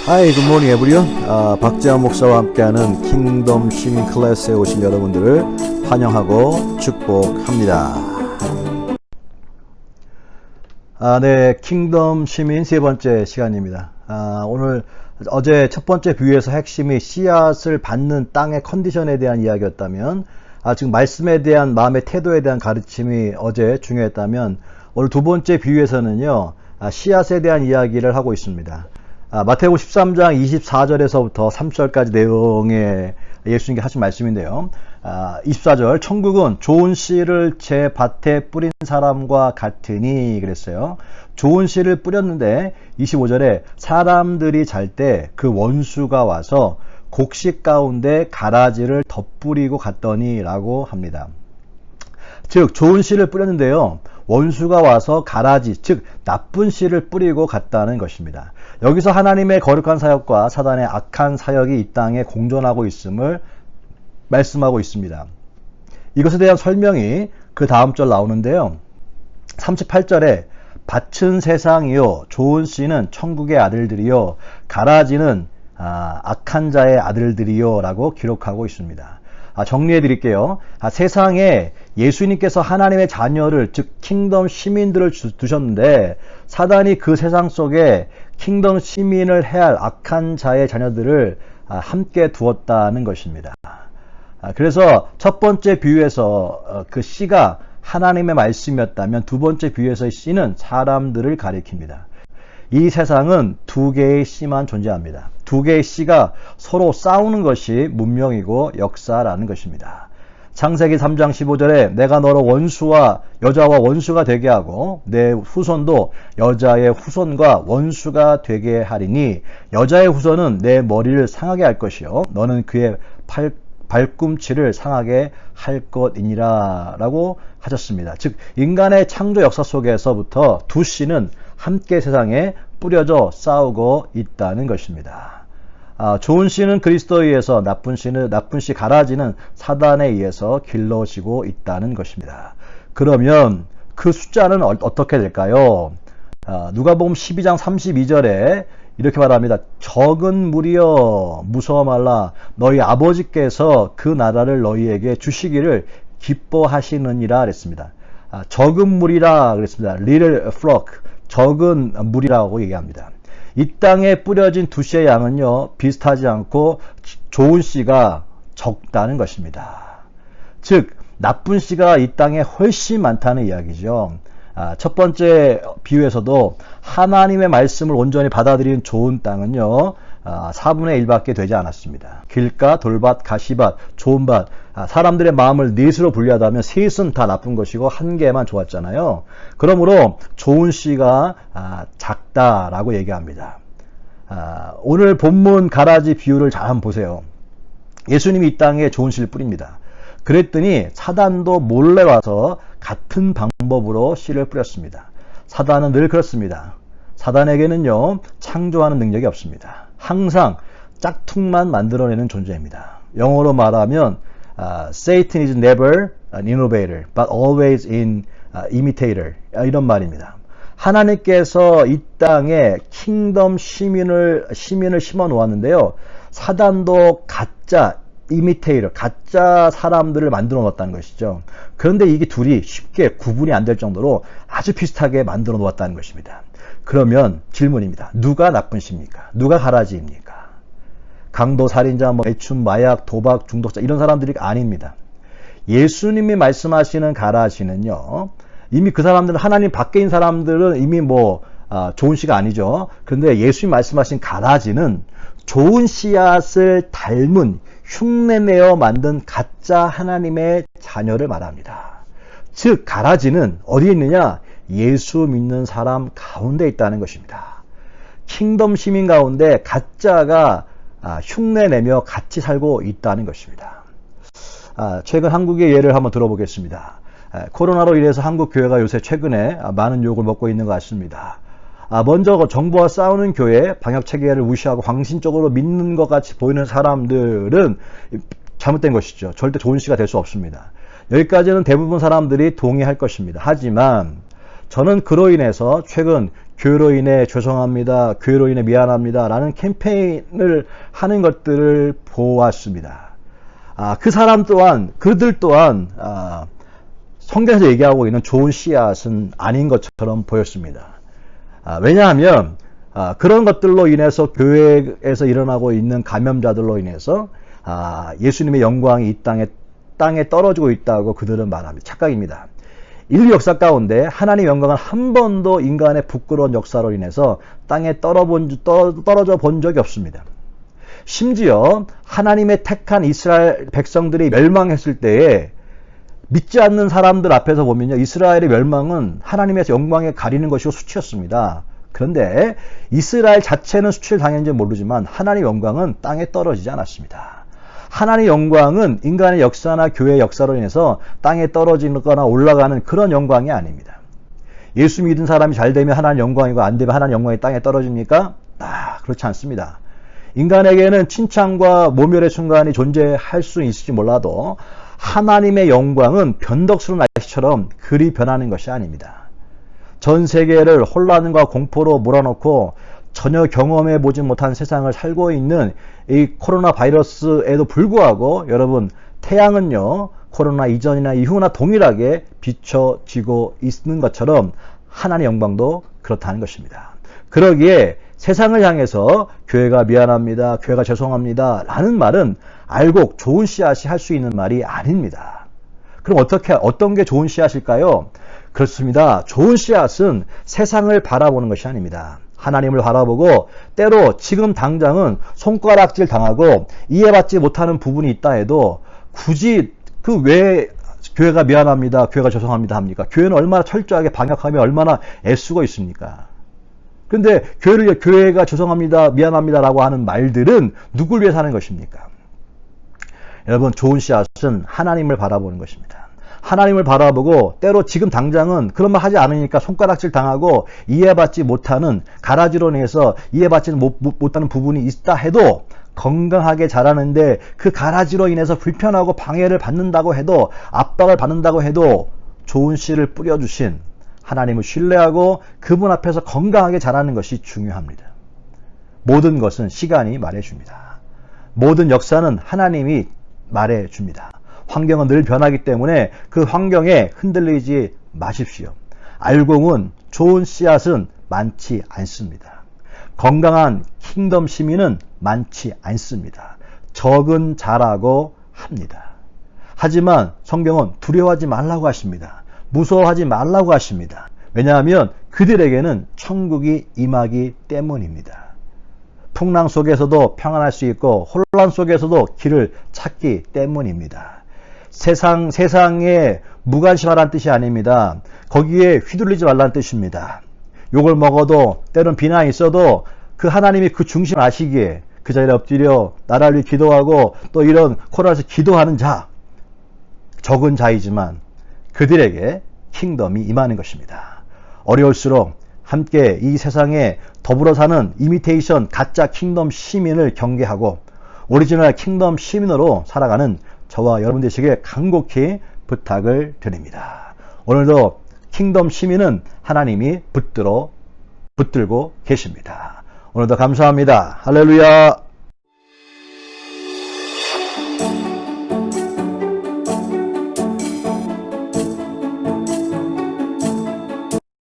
Hi, good morning everyone. 박재환 목사와 함께하는 킹덤 시민 클래스에 오신 여러분들을 환영하고 축복합니다. 네, 킹덤 시민 세 번째 시간입니다. 오늘 어제 첫 번째 뷰에서 핵심이 씨앗을 받는 땅의 컨디션에 대한 이야기였다면, 지금 말씀에 대한 마음의 태도에 대한 가르침이 어제 중요했다면, 오늘 두 번째 뷰에서는요, 씨앗에 대한 이야기를 하고 있습니다. 마태복음 13장 24절에서부터 30절까지 내용에 예수님께 하신 말씀인데요. 24절, 천국은 좋은 씨를 제 밭에 뿌린 사람과 같으니 그랬어요. 좋은 씨를 뿌렸는데 25절에 사람들이 잘 때 그 원수가 와서 곡식 가운데 가라지를 덧뿌리고 갔더니 라고 합니다. 즉 좋은 씨를 뿌렸는데요, 원수가 와서 가라지, 즉 나쁜 씨를 뿌리고 갔다는 것입니다. 여기서 하나님의 거룩한 사역과 사단의 악한 사역이 이 땅에 공존하고 있음을 말씀하고 있습니다. 이것에 대한 설명이 그 다음 절 나오는데요. 38절에 밭은 세상이요 좋은 씨는 천국의 아들들이요 가라지는 악한 자의 아들들이요 라고 기록하고 있습니다. 정리해 드릴게요. 세상에 예수님께서 하나님의 자녀를, 즉 킹덤 시민들을 두셨는데 사단이 그 세상 속에 킹덤 시민을 해야 할 악한 자의 자녀들을 함께 두었다는 것입니다. 그래서 첫 번째 비유에서 그 씨가 하나님의 말씀이었다면 두 번째 비유에서의 씨는 사람들을 가리킵니다. 이 세상은 두 개의 씨만 존재합니다. 두 개의 씨가 서로 싸우는 것이 문명이고 역사라는 것입니다. 창세기 3장 15절에 내가 너로 여자와 원수가 되게 하고 내 후손도 여자의 후손과 원수가 되게 하리니 여자의 후손은 내 머리를 상하게 할 것이요 너는 그의 발꿈치를 상하게 할 것이니라 라고 하셨습니다. 즉 인간의 창조 역사 속에서부터 두 씨는 함께 세상에 뿌려져 싸우고 있다는 것입니다. 좋은 씨는 그리스도에 의해서 나쁜 씨 가라지는 사단에 의해서 길러지고 있다는 것입니다. 그러면 그 숫자는 어떻게 될까요? 누가복음 12장 32절에 이렇게 말합니다. 적은 무리여 무서워 말라 너희 아버지께서 그 나라를 너희에게 주시기를 기뻐하시느니라 그랬습니다. 적은 무리라 그랬습니다. little flock, 적은 무리라고 얘기합니다. 이 땅에 뿌려진 두 씨의 양은요 비슷하지 않고 좋은 씨가 적다는 것입니다. 즉 나쁜 씨가 이 땅에 훨씬 많다는 이야기죠. 첫 번째 비유에서도 하나님의 말씀을 온전히 받아들인 좋은 땅은요 4분의 1밖에 되지 않았습니다. 길가, 돌밭, 가시밭, 좋은 밭, 사람들의 마음을 넷으로 분류하다면 셋은 다 나쁜 것이고 한 개만 좋았잖아요. 그러므로 좋은 씨가 작다라고 얘기합니다. 오늘 본문 가라지 비유를 잘 한번 보세요. 예수님이 이 땅에 좋은 씨를 뿌립니다. 그랬더니 사단도 몰래 와서 같은 방법으로 씨를 뿌렸습니다. 사단은 늘 그렇습니다. 사단에게는요 창조하는 능력이 없습니다. 항상 짝퉁만 만들어내는 존재입니다. 영어로 말하면 Satan is never an innovator, but always an imitator. 이런 말입니다. 하나님께서 이 땅에 킹덤 시민을 심어 놓았는데요. 사단도 가짜 이미테이터, 가짜 사람들을 만들어 놓았다는 것이죠. 그런데 이게 둘이 쉽게 구분이 안 될 정도로 아주 비슷하게 만들어 놓았다는 것입니다. 그러면 질문입니다. 누가 나쁜 씨입니까? 누가 가라지입니까? 강도, 살인자, 매춘, 마약, 도박, 중독자 이런 사람들이 아닙니다. 예수님이 말씀하시는 가라지는요. 이미 그 사람들은 하나님 밖에 있는 사람들은 이미 좋은 씨가 아니죠. 그런데 예수님이 말씀하신 가라지는 좋은 씨앗을 닮은 흉내내어 만든 가짜 하나님의 자녀를 말합니다. 즉 가라지는 어디에 있느냐? 예수 믿는 사람 가운데 있다는 것입니다. 킹덤 시민 가운데 가짜가 흉내내며 같이 살고 있다는 것입니다. 최근 한국의 예를 한번 들어보겠습니다. 코로나로 인해서 한국 교회가 요새 최근에 많은 욕을 먹고 있는 것 같습니다. 먼저 정부와 싸우는 교회, 방역 체계를 무시하고 광신적으로 믿는 것 같이 보이는 사람들은 잘못된 것이죠. 절대 좋은 씨가 될 수 없습니다. 여기까지는 대부분 사람들이 동의할 것입니다. 하지만 저는 그로 인해서 최근 교회로 인해 죄송합니다, 교회로 인해 미안합니다 라는 캠페인을 하는 것들을 보았습니다. 그 사람 또한, 그들 또한 성경에서 얘기하고 있는 좋은 씨앗은 아닌 것처럼 보였습니다. 왜냐하면 그런 것들로 인해서 교회에서 일어나고 있는 감염자들로 인해서 예수님의 영광이 이 땅에 떨어지고 있다고 그들은 말합니다. 착각입니다. 인류 역사 가운데 하나님의 영광은 한 번도 인간의 부끄러운 역사로 인해서 땅에 떨어져 본 적이 없습니다. 심지어 하나님의 택한 이스라엘 백성들이 멸망했을 때에 믿지 않는 사람들 앞에서 보면요, 이스라엘의 멸망은 하나님의 영광에 가리는 것이고 수치였습니다. 그런데 이스라엘 자체는 수치를 당했는지 모르지만 하나님의 영광은 땅에 떨어지지 않았습니다. 하나님의 영광은 인간의 역사나 교회의 역사로 인해서 땅에 떨어지거나 올라가는 그런 영광이 아닙니다. 예수 믿은 사람이 잘 되면 하나님 영광이고 안 되면 하나님 영광이 땅에 떨어집니까? 그렇지 않습니다. 인간에게는 칭찬과 모멸의 순간이 존재할 수 있을지 몰라도 하나님의 영광은 변덕스러운 날씨처럼 그리 변하는 것이 아닙니다. 전 세계를 혼란과 공포로 몰아넣고 전혀 경험해 보지 못한 세상을 살고 있는 이 코로나 바이러스에도 불구하고 여러분, 태양은요, 코로나 이전이나 이후나 동일하게 비춰지고 있는 것처럼 하나님의 영광도 그렇다는 것입니다. 그러기에 세상을 향해서 교회가 미안합니다, 교회가 죄송합니다 라는 말은 알곡 좋은 씨앗이 할 수 있는 말이 아닙니다. 그럼 어떤 게 좋은 씨앗일까요? 그렇습니다. 좋은 씨앗은 세상을 바라보는 것이 아닙니다. 하나님을 바라보고 때로 지금 당장은 손가락질 당하고 이해받지 못하는 부분이 있다 해도 굳이 왜 교회가 미안합니다, 교회가 죄송합니다 합니까? 교회는 얼마나 철저하게 방역하며 얼마나 애쓰고 있습니까? 그런데 교회가 죄송합니다, 미안합니다 라고 하는 말들은 누굴 위해서 하는 것입니까? 여러분, 좋은 씨앗은 하나님을 바라보는 것입니다. 하나님을 바라보고 때로 지금 당장은 그런 말 하지 않으니까 손가락질 당하고 이해받지 못하는, 가라지로 인해서 이해받지 못하는 부분이 있다 해도 건강하게 자라는데 그 가라지로 인해서 불편하고 방해를 받는다고 해도, 압박을 받는다고 해도 좋은 씨를 뿌려주신 하나님을 신뢰하고 그분 앞에서 건강하게 자라는 것이 중요합니다. 모든 것은 시간이 말해줍니다. 모든 역사는 하나님이 말해줍니다. 환경은 늘 변하기 때문에 그 환경에 흔들리지 마십시오. 알곡은 좋은 씨앗은 많지 않습니다. 건강한 킹덤 시민은 많지 않습니다. 적은 자라고 합니다. 하지만 성경은 두려워하지 말라고 하십니다. 무서워하지 말라고 하십니다. 왜냐하면 그들에게는 천국이 임하기 때문입니다. 풍랑 속에서도 평안할 수 있고 혼란 속에서도 길을 찾기 때문입니다. 세상에 무관심하라는 뜻이 아닙니다. 거기에 휘둘리지 말라는 뜻입니다. 욕을 먹어도 때론 비난이 있어도 그 하나님이 그 중심을 아시기에 그 자리에 엎드려 나라를 위해 기도하고 또 이런 코로나에서 기도하는 자, 적은 자이지만 그들에게 킹덤이 임하는 것입니다. 어려울수록 함께 이 세상에 더불어 사는 이미테이션 가짜 킹덤 시민을 경계하고 오리지널 킹덤 시민으로 살아가는 저와 여러분 되시길 간곡히 부탁을 드립니다. 오늘도 킹덤 시민은 하나님이 붙들고 계십니다. 오늘도 감사합니다. 할렐루야.